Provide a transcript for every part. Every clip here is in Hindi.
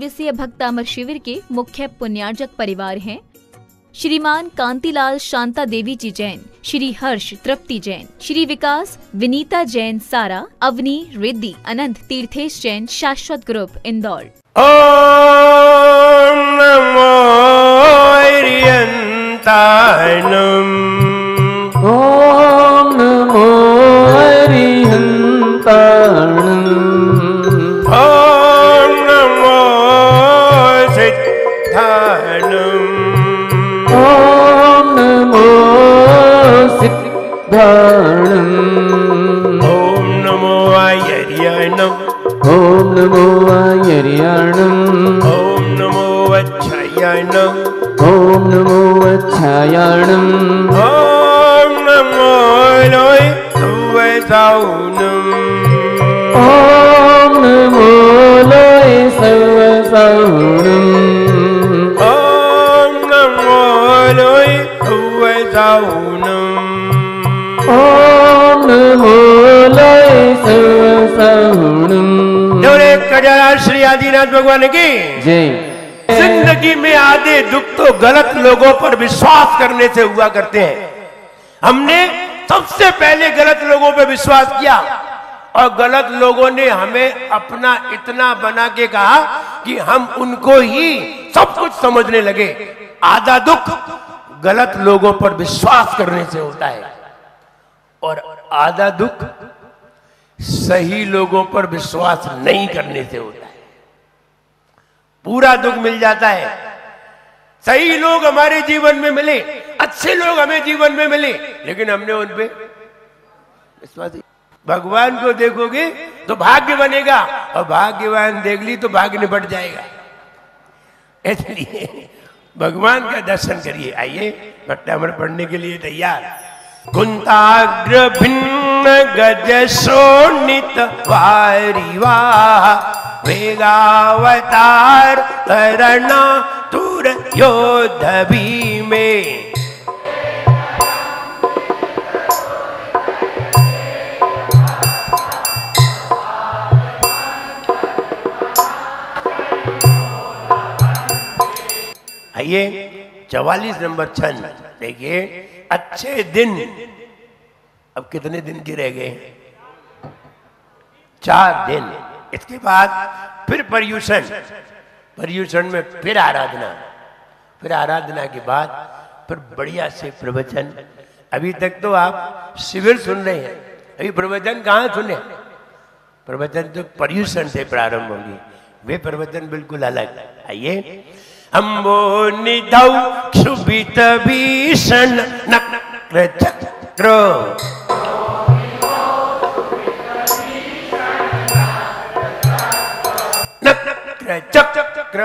दिवसीय भक्तामर शिविर के मुख्य पुण्यार्जक परिवार हैं श्रीमान कांतिलाल शांता देवी जी जैन, श्री हर्ष तृप्ति जैन, श्री विकास विनीता जैन सारा, अवनी रिद्धि अनंत तीर्थेश जैन, शाश्वत ग्रुप इंदौर। ओम नमो हरिहंताणम, ओम नमो हरिहंताणम, ओम नमो सिद्धाणम, ओम नमो सिद्धाणम, ओम नमो आयर्याणम, ओम नमो आयर्याणम, ओम नमो अच्छायाणम, ओम नमो अच्छायाणम, ओम नमो लोहितवसाउनम, ओम नमो लोहितवसाउनम, ओम नमो लोहितवसाउनम, ओम नमो लोहितवसाउनम। जोरे कजरा श्री आदिनाथ भगवान की जय। जिंदगी में आधे दुख तो गलत लोगों पर विश्वास करने से हुआ करते हैं। हमने सबसे पहले गलत लोगों पर विश्वास किया और गलत लोगों ने हमें अपना इतना बना के कहा कि हम उनको ही सब कुछ समझने लगे। आधा दुख गलत लोगों पर विश्वास करने से होता है और आधा दुख सही लोगों पर विश्वास नहीं करने से होता है। पूरा दुख मिल जाता है, सही लोग हमारे जीवन में मिले, अच्छे लोग हमें जीवन में मिले, लेकिन हमने उन पे विश्वास। भगवान को देखोगे तो भाग्य बनेगा और भाग्यवान देख ली तो भाग्य निपट जाएगा। इसलिए भगवान का दर्शन करिए। आइए भट्टामृत पढ़ने के लिए तैयार। कुंताग्र भिन्न गज शोणित वारिवा, वेगावतार करणा तुर योध भीमे, आइए 44 नंबर छंद देखिए। अच्छे दिन, अब कितने दिन के रह गए? 4 दिन। इसके बाद फिर पर्यूषण, पर्यूषण में फिर आराधना, फिर आराधना के बाद फिर बढ़िया से प्रवचन। अभी तक तो आप शिविर सुन रहे हैं, अभी प्रवचन कहाँ सुने? प्रवचन तो पर्यूषण से प्रारंभ होंगे, वे प्रवचन बिल्कुल अलग। आइए। अम्बो निधौ क्षुभित भीषण नक्र चक्र, नक्र चक्र,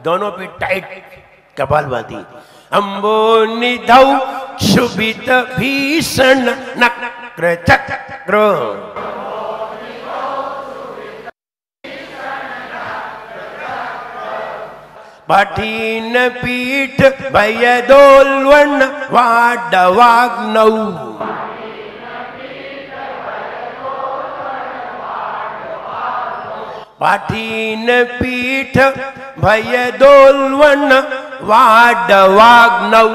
दोनों पे टाइट कपाल बांधी। अम्बो निधौ क्षुभित भीषण नक्र चक्र, भटीन पीठ भय दोलवन वाडवाग्नौ, भटीन पीठ भय दोलवन वाडवाग्नौ,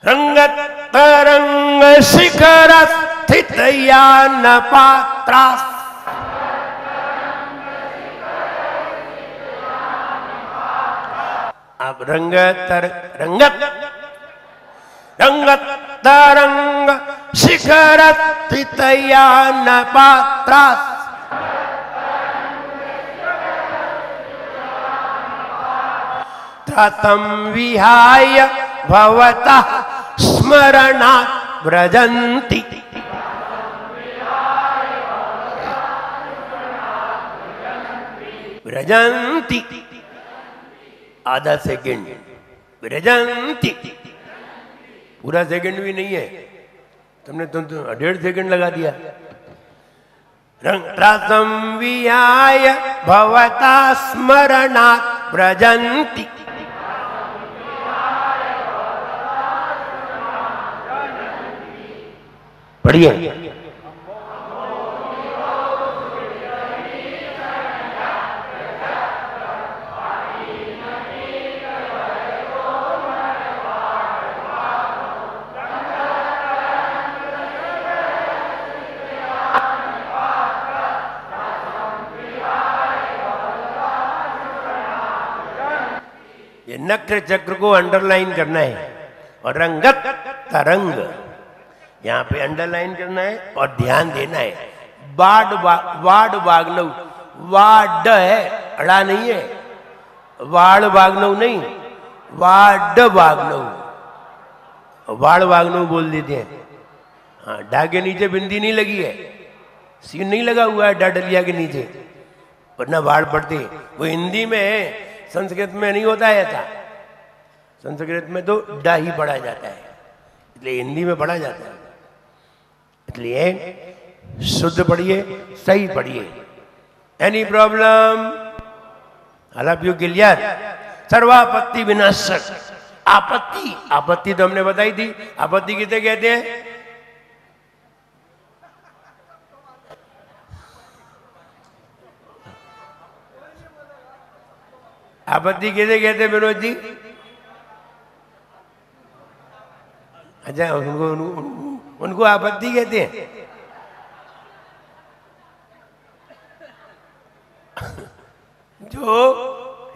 रंगत तरंग शिखर स्थित यान पात्रास, अब रंगत तरंग शिखर स्थित यान पात्रास, त्रतं विहाय भवतः स्मरणात् व्रजन्ति, व्रजन्ति आधा सेकंड, व्रजन्ति पूरा सेकंड भी नहीं है, तुमने तुम 1.5 सेकंड लगा दिया। रंगत्रसं विहाय भवता स्मरणात् व्रजन्ति, पढ़िए। ये नक्र चक्र को अंडरलाइन करना है और रंगत तरंग यहाँ पे अंडरलाइन करना है और ध्यान देना है। वाड वाग्नव, वाड है, अड़ा नहीं है, वाड़ वाग्नव नहीं, वाड वाग्नव, वाड़ वाग्नव बोल देते हैं। हाँ, डा के नीचे बिंदी नहीं लगी है, सीन नहीं लगा हुआ है डाडलिया के नीचे, वरना वाड़ पड़ते। वो हिंदी में है, संस्कृत में नहीं होता है ऐसा। संस्कृत में तो डा ही पढ़ा जाता है, इसलिए हिंदी में पढ़ा जाता है। इसलिए शुद्ध पढ़िए, सही पढ़िए। Any problem? All of you clear? सर्वापत्ति विनाशक। आपत्ति, आपत्ति तो हमने बताई थी। आपत्ति किसे कहते हैं? आपत्ति किसे कहते हैं विनोद जी? अच्छा, उनको आपत्ति कहते हैं। जो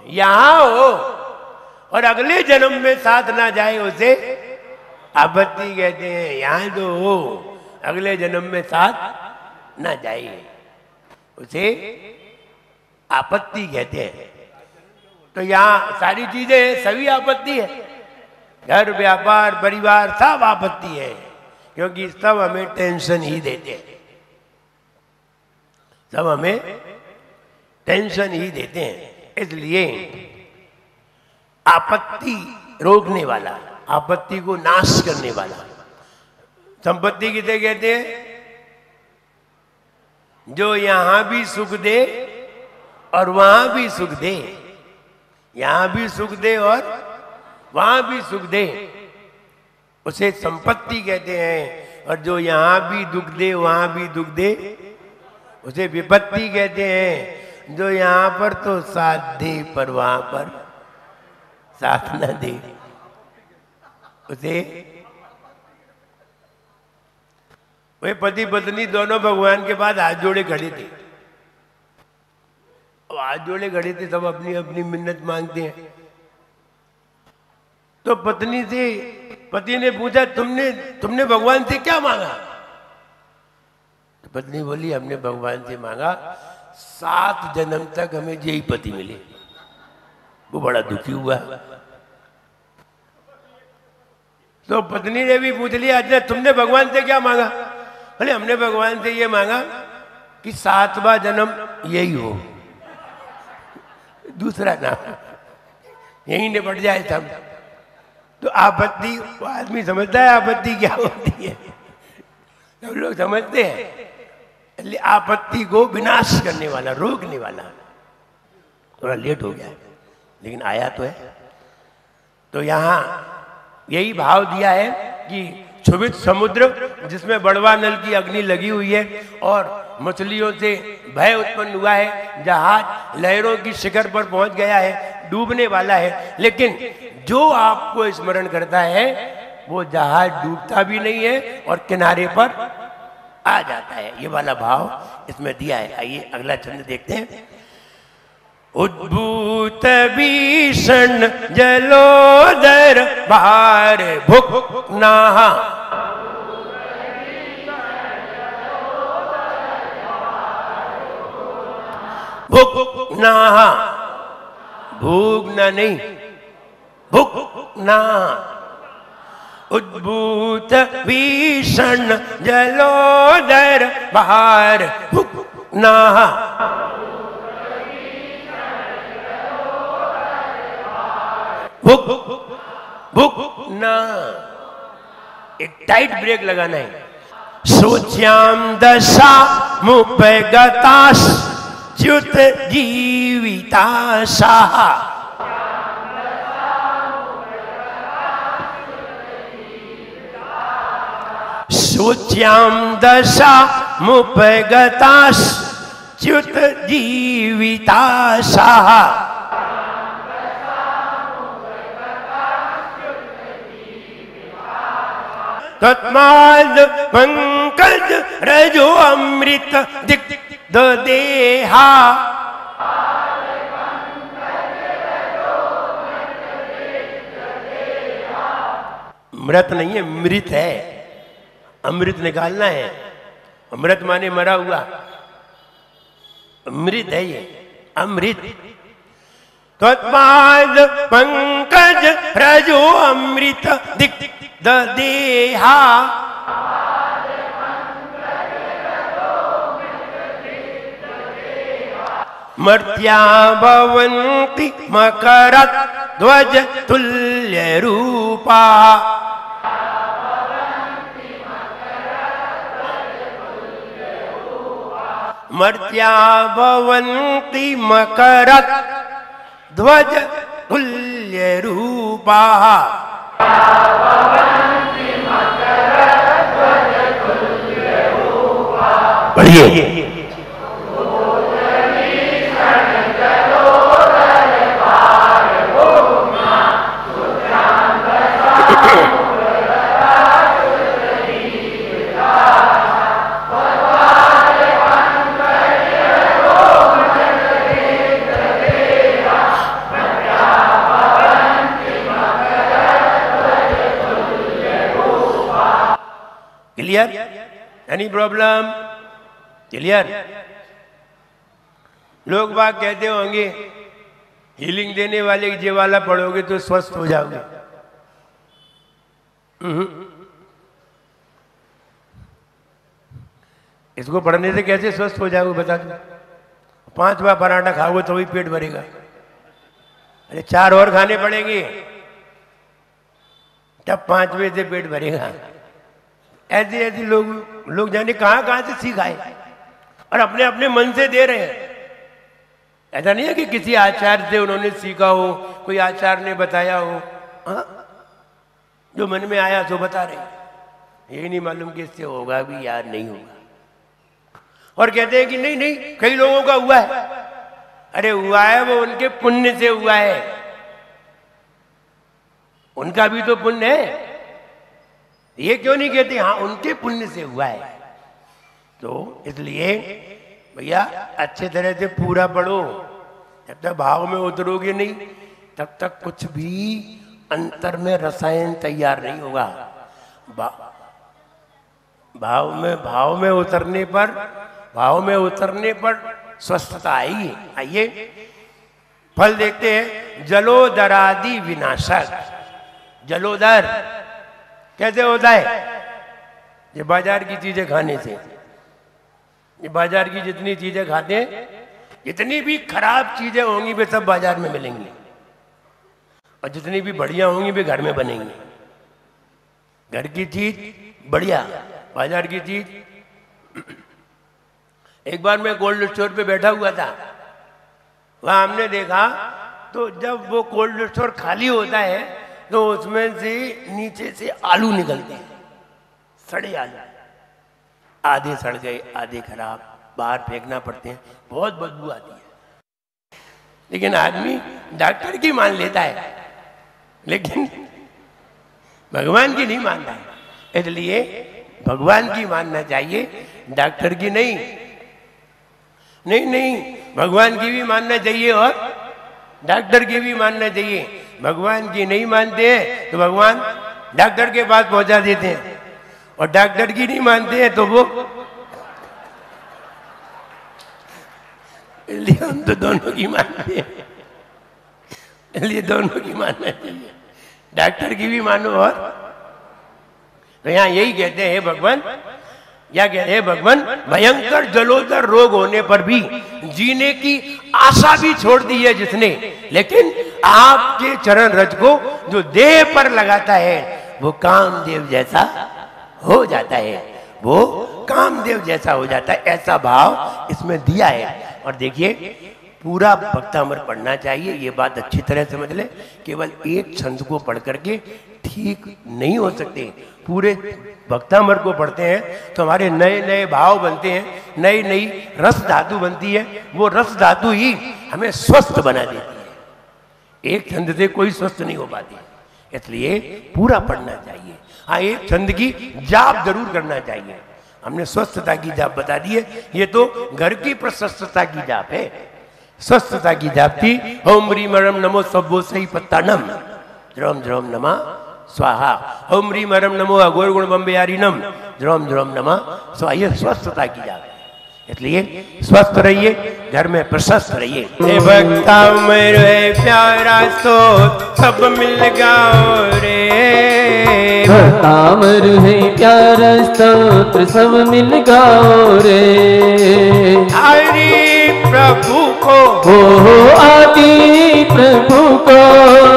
यहां हो और अगले जन्म में साथ ना जाए उसे आपत्ति कहते हैं। यहां जो हो अगले जन्म में साथ ना जाए उसे आपत्ति कहते हैं। तो यहाँ सारी चीजें सभी आपत्ति है, घर व्यापार परिवार सब आपत्ति है, क्योंकि सब हमें टेंशन ही देते हैं, सब हमें टेंशन ही देते हैं। इसलिए आपत्ति रोकने वाला, आपत्ति को नाश करने वाला। संपत्ति किसे कहते हैं? जो यहां भी सुख दे और वहां भी सुख दे, यहां भी सुख दे और वहां भी सुख दे, उसे संपत्ति कहते हैं। और जो यहां भी दुख दे वहां भी दुख दे, उसे विपत्ति कहते हैं। जो यहां पर तो साथ दे पर वहां पर साथ न दे, उसे। वे पति पत्नी दोनों भगवान के पास हाथ जोड़े खड़े थे। हाथ जोड़े खड़े थे, सब अपनी अपनी मिन्नत मांगते हैं। तो पत्नी से पति ने पूछा, तुमने भगवान से क्या मांगा? तो पत्नी बोली, हमने भगवान से मांगा 7 जन्म तक हमें यही पति मिले। वो बड़ा दुखी हुआ। तो पत्नी ने भी पूछ लिया, अच्छा तुमने भगवान से क्या मांगा? बोले, हमने भगवान से ये मांगा कि 7वां जन्म यही हो, दूसरा ना, यही निपट जाए सब। तो आपत्ति, वो आदमी समझता है आपत्ति क्या होती है, सब लोग समझते हैं। इसलिए आपत्ति को विनाश करने वाला, रोकने वाला। थोड़ा लेट हो गया लेकिन आया तो है। तो यहाँ यही भाव दिया है कि क्षुभित समुद्र जिसमें बड़वा नल की अग्नि लगी हुई है और मछलियों से भय उत्पन्न हुआ है, जहाज लहरों की शिखर पर पहुंच गया है, डूबने वाला है, लेकिन जो आपको स्मरण करता है वो जहाज डूबता भी नहीं है और किनारे पर आ जाता है। ये वाला भाव इसमें दिया है। आइए अगला छंद देखते हैं। उद्भूत भीषण जलोदर भार भुक नाहा, भुक नाहा, भूगना नहीं, भुक नाहा। उद्भूत भीषण जलोदर भार भुक नाहा, भुक भुक ना। एक टाइट ब्रेक लगाना है। सोच्याम दशा मुपगताश च्युत जीविताशा, शुच्याम दशा मुपगताश्च्युत जीविताशाः तस्माद् पंकज रजो अमृत दिग्ध देहा। मृत नहीं है, मृत है। अमृत निकालना है। अमृत माने मरा हुआ, अमृत है ये, अमृत। तस्माद् पंकज रजो अमृत दिग्ध देहा। मर्त्या भवन्ति मकरत् ध्वज तुल्य रूपा। मर्त्या भवन्ति मकरत् ध्वज तुल्य रूपा। पढ़िए। क्लियर? Any problem? क्लियर? लोग बाग कहते होंगे हीलिंग देने वाले की ये वाला पढ़ोगे तो स्वस्थ हो जाओगे। इसको पढ़ने से कैसे स्वस्थ हो जाओगे बता दो। 5 बार पराठा खाओगे तो भी पेट भरेगा। अरे 4 और खाने पड़ेंगे तब 5वें से पेट भरेगा। ऐसे ऐसे लोग जाने कहां से सीख आए और अपने अपने मन से दे रहे हैं। ऐसा नहीं है कि किसी आचार्य से उन्होंने सीखा हो, कोई आचार्य ने बताया हो। हाँ? जो मन में आया तो बता रहे, ये नहीं मालूम कि इससे होगा भी या नहीं होगा। और कहते हैं कि नहीं नहीं कई लोगों का हुआ है। अरे हुआ है वो उनके पुण्य से हुआ है, उनका भी तो पुण्य है। ये क्यों नहीं कहते हाँ उनके पुण्य से हुआ है। तो इसलिए भैया अच्छे तरह से पूरा पढ़ो। जब तक भाव में उतरोगे नहीं तब तक कुछ भी अंतर में रसायन तैयार नहीं होगा। भाव में उतरने पर स्वस्थता आएगी। आइए फल देखते हैं। जलोदरादि विनाशक। जलोदर कैसे होता है? ये बाजार की चीजें खाने से। ये बाजार की जितनी चीजें खाते हैं, जितनी भी खराब चीजें होंगी वे सब बाजार में मिलेंगी और जितनी भी बढ़िया होंगी वे घर में बनेंगी। घर की चीज बढ़िया, बाजार की चीज। एक बार मैं कोल्ड स्टोर पे बैठा हुआ था, वहां हमने देखा तो जब वो कोल्ड स्टोर खाली होता है तो उसमें से नीचे से आलू निकलते हैं, सड़े आलू। आधे सड़ गए, आधे खराब, बाहर फेंकना पड़ते हैं, बहुत बदबू आती है। लेकिन आदमी डॉक्टर की मान लेता है, लेकिन भगवान की नहीं मानता है। इसलिए भगवान की मानना चाहिए, डॉक्टर की नहीं। नहीं, भगवान की भी मानना चाहिए और डॉक्टर की भी मानना चाहिए। भगवान की नहीं मानते हैं तो भगवान डॉक्टर के पास पहुंचा देते हैं, और डॉक्टर की नहीं मानते हैं तो वो, इसलिए हम तो दोनों की मानते हैं। इसलिए दोनों की मानना चाहिए, डॉक्टर की भी मानो। और तो यहाँ यही कहते हैं भगवान, क्या कहते हैं भगवान, भयंकर जलोदर रोग होने पर भी जीने की आशा भी छोड़ दी है जिसने, लेकिन आपके चरण रज को जो देह पर लगाता है वो कामदेव जैसा हो जाता है। वो कामदेव जैसा हो जाता है, ऐसा भाव इसमें दिया है। और देखिए पूरा भक्तामृत पढ़ना चाहिए, ये बात अच्छी तरह समझ ले। केवल एक छंद को पढ़ करके ठीक नहीं हो सकते, पूरे भक्तामृत को पढ़ते हैं तो हमारे नए नए भाव बनते हैं, नई नई रस धातु बनती है। वो रस धातु ही हमें स्वस्थ बना देती है। एक छंद से कोई स्वस्थ नहीं हो पाती, इसलिए पूरा पढ़ना चाहिए। हाँ, एक छंद की जाप जरूर करना चाहिए। हमने स्वस्थता की जाप बता दी है, ये तो घर की प्रशस्तता की जाप है। स्वस्थता की जाप थी ओम ह्रीम रम नमो सब्बो सही पत्तानम ज्रोम ज्रोम नमा स्वाहा। ओम ह्रीम रम नमो अघोर गुण बम्बेयारिनम ज्रोम ज्रोम नमा स्वाहा। ये स्वस्थता की जाप है, इसलिए स्वस्थ रहिए, घर में प्रशस्त रहिए। हे भक्ता मेरे प्यारा तो सब मिल गाओ रे, भक्तामर है प्यारा स्तोत्र सब मिल गाओ रे। हरि प्रभु को हो आदि प्रभु को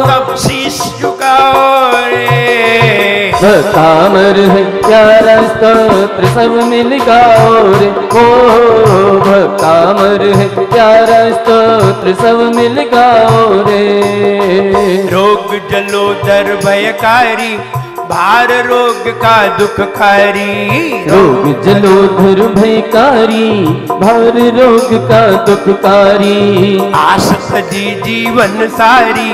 सब शीश झुकाओ रे। भक्तामर है प्यारा स्तोत्र सब मिल गाओ रे। ओ भक्तामर है प्यारा स्तोत्र सब मिल गाओ रे। रोग जलोदर भयकारी भार रोग का दुखकारी, रोग जलोधर भयकारी भार रोग का दुखकारी। आस सजी जीवन सारी,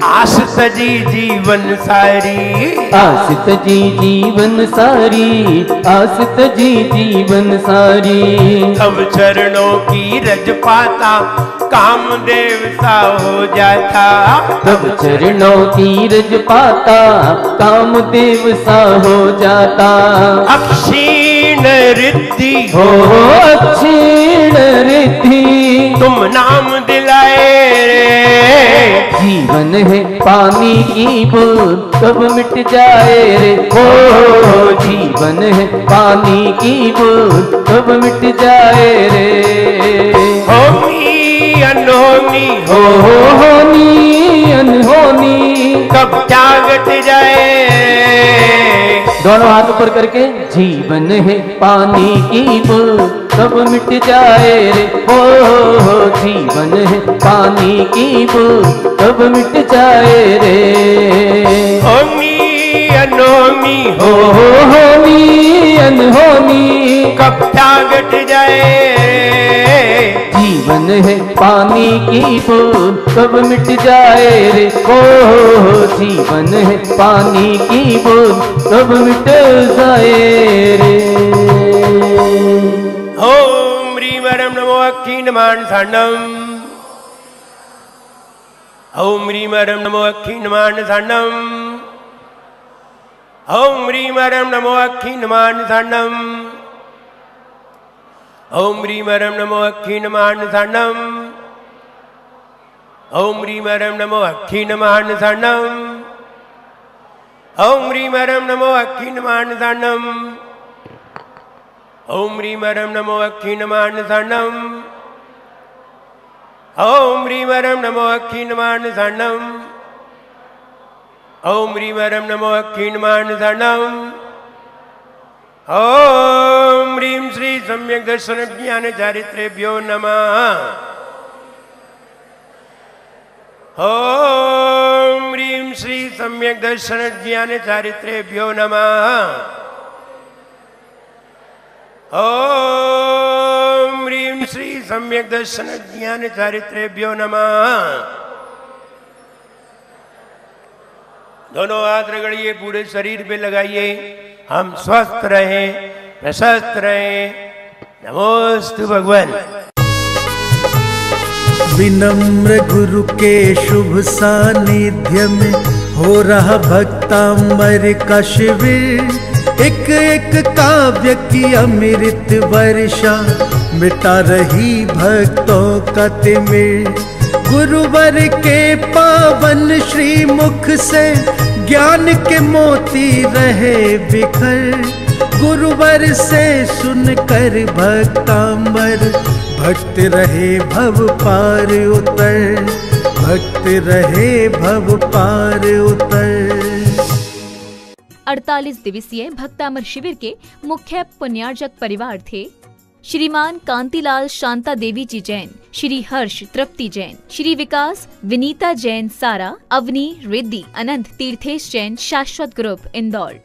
आस सजी जीवन सारी, आस तजी जीवन सारी, आस तजी जीवन सारी। सब चरणों की रज पाता कामदेव सा हो जाता, तब चरणों की रज पाता कामदेव सा हो जाता। अक्षीण रिद्धि हो अक्षीण रिद्धि तुम नाम दिलाए रे। जीवन है पानी की बूंद कब मिट जाए रे। ओ जीवन है पानी की बूंद कब मिट जाए रे। होमी अनहोनी होनी अनहोनी कब त्यागत जाए। दोनों हाथ ऊपर करके जीवन है पानी की बूंद कब मिट जाए रे। ओ जीवन है पानी की बूंद कब मिट जाए रे। होमी अनहोनी होनी अनहोनी कब त्यागत जाए। जीवन है पानी की बूंद कब मिट जाए रे। ओ जीवन है पानी की बूंद कब मिट जाए रे। ओम ह्रीम रम नमो अक्षीण मानसांडम, ओम ह्रीम रम नमो अक्षीण मानसांडम, ओम ह्रीम रम नमो अक्षीण मानसांडम, ओम ह्रीम रम नमो अक्षीण मानसांडम, ओम ह्रीम रम नमो अक्षीण मानसांडम, ओम ह्रीम रम नमो अक्षीण मानसांडम, ओम ह्रीम रम नमो अक्षीण मानसांडम, ओम ह्रीम रम नमो अक्षीण मानसांडम, ओम ह्रीम रम नमो अक्षीण मानसांडम, ओम ह्रीम श्री सम्यक दर्शन ज्ञान चारित्रेभ्यो नमः। ओम ह्रीम श्री सम्यक दर्शन ज्ञान चारित्रेभ्यो नमः। ओम ह्रीम श्री सम्यक दर्शन ज्ञान चारित्रेभ्यो नमः। दोनों हाथ रगड़िए, पूरे शरीर पे लगाइए। हम स्वस्थ रहें, प्रशस्त रहें। नमोस्तु भगवान। विनम्र गुरु के शुभ सानिध्य में हो रहा भक्तामर का शिविर। एक एक काव्य की अमृत वर्षा मिटा रही भक्तों का तिमिर। गुरुवर के पावन श्री मुख से ज्ञान के मोती रहे बिखर। गुरुवर से सुनकर भक्तामर भक्त रहे भव पार उतर, भक्त रहे भव पार उतर। 48 दिवसीय भक्तामर शिविर के मुख्य पुण्यार्जक परिवार थे श्रीमान कांतिलाल शांता देवी जी जैन, श्री हर्ष तृप्ति जैन, श्री विकास विनीता जैन सारा, अवनी रिद्धि, अनंत तीर्थेश जैन, शाश्वत ग्रुप इंदौर।